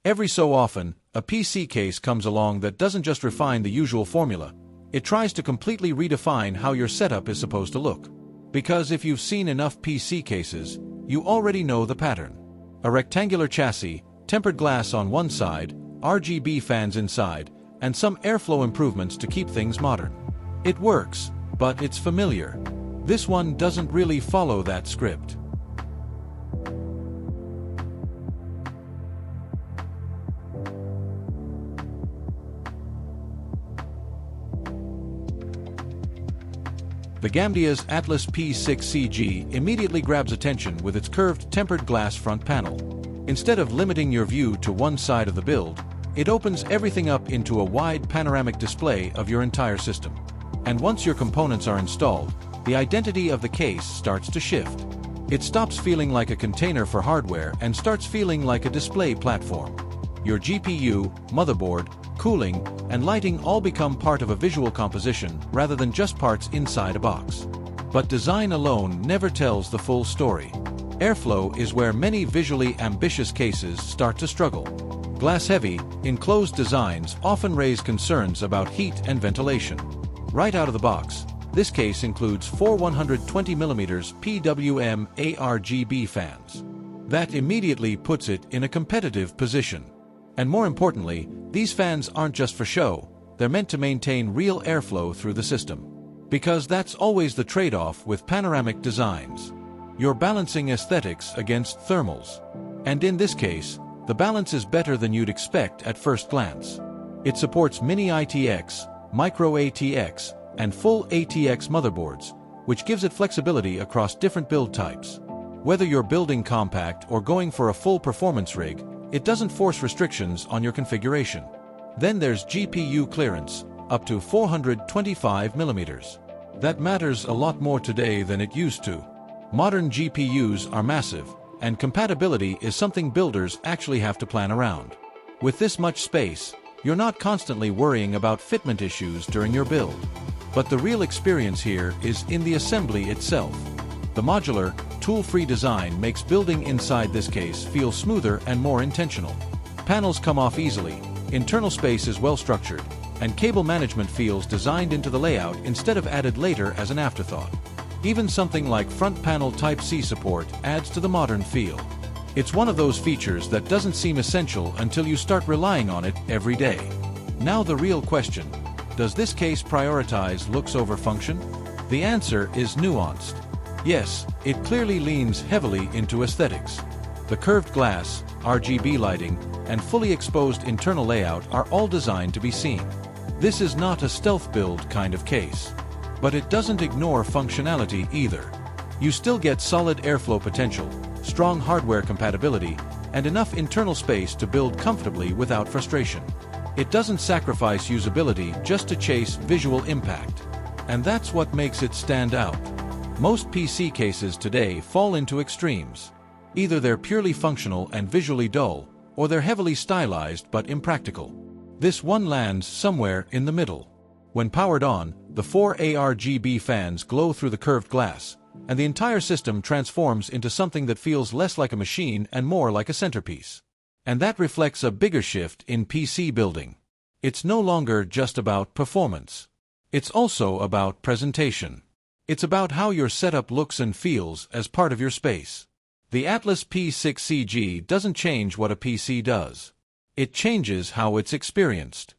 Every so often, a PC case comes along that doesn't just refine the usual formula, it tries to completely redefine how your setup is supposed to look. Because if you've seen enough PC cases, you already know the pattern. A rectangular chassis, tempered glass on one side, RGB fans inside, and some airflow improvements to keep things modern. It works, but it's familiar. This one doesn't really follow that script. The GAMDIAS Atlas P6CG immediately grabs attention with its curved tempered glass front panel. Instead of limiting your view to one side of the build, it opens everything up into a wide panoramic display of your entire system. And once your components are installed, the identity of the case starts to shift. It stops feeling like a container for hardware and starts feeling like a display platform. Your GPU, motherboard, cooling, and lighting all become part of a visual composition rather than just parts inside a box. But design alone never tells the full story. Airflow is where many visually ambitious cases start to struggle. Glass-heavy, enclosed designs often raise concerns about heat and ventilation. Right out of the box, this case includes four 120mm PWM ARGB fans. That immediately puts it in a competitive position. And more importantly, these fans aren't just for show, they're meant to maintain real airflow through the system. Because that's always the trade-off with panoramic designs. You're balancing aesthetics against thermals. And in this case, the balance is better than you'd expect at first glance. It supports Mini-ITX, Micro-ATX, and full ATX motherboards, which gives it flexibility across different build types. Whether you're building compact or going for a full performance rig, it doesn't force restrictions on your configuration. Then there's GPU clearance, up to 425mm. That matters a lot more today than it used to. Modern GPUs are massive, and compatibility is something builders actually have to plan around. With this much space, you're not constantly worrying about fitment issues during your build. But the real experience here is in the assembly itself. The modular, tool-free design makes building inside this case feel smoother and more intentional. Panels come off easily, internal space is well structured, and cable management feels designed into the layout instead of added later as an afterthought. Even something like front panel Type-C support adds to the modern feel. It's one of those features that doesn't seem essential until you start relying on it every day. Now the real question: does this case prioritize looks over function? The answer is nuanced. Yes, it clearly leans heavily into aesthetics. The curved glass, RGB lighting, and fully exposed internal layout are all designed to be seen. This is not a stealth build kind of case. But it doesn't ignore functionality either. You still get solid airflow potential, strong hardware compatibility, and enough internal space to build comfortably without frustration. It doesn't sacrifice usability just to chase visual impact. And that's what makes it stand out. Most PC cases today fall into extremes. Either they're purely functional and visually dull, or they're heavily stylized but impractical. This one lands somewhere in the middle. When powered on, the four ARGB fans glow through the curved glass, and the entire system transforms into something that feels less like a machine and more like a centerpiece. And that reflects a bigger shift in PC building. It's no longer just about performance. It's also about presentation. It's about how your setup looks and feels as part of your space. The Atlas P6CG doesn't change what a PC does. It changes how it's experienced.